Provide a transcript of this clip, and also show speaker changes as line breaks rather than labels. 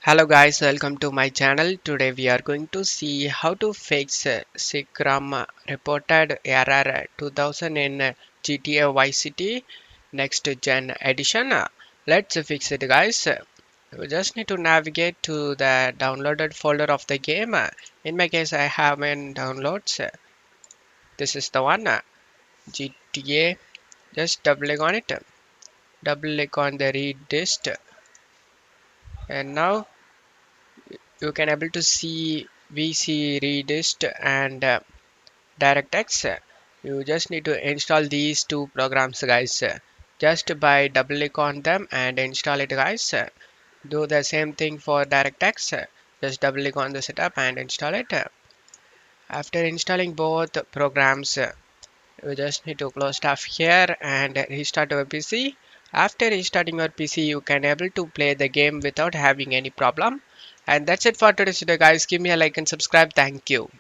Hello guys, welcome to my channel. Today we are going to see how to fix SecuROM Reported Error 2000 in GTA Vice City Next Gen Edition. Let's fix it guys. You just need to navigate to the downloaded folder of the game. In my case I have in downloads. This is the one, GTA. Just double click on it. Double click on the read disk, and now you can able to see VC Redist and DirectX. You just need to install these two programs guys. Just by double click on them and install it guys. Do the same thing for DirectX. Just double click on the setup and install it. After installing both programs, you just need to close stuff here and restart your PC. After restarting your PC, you can able to play the game without having any problem. And that's it for today's video guys. Give me a like and subscribe. Thank you.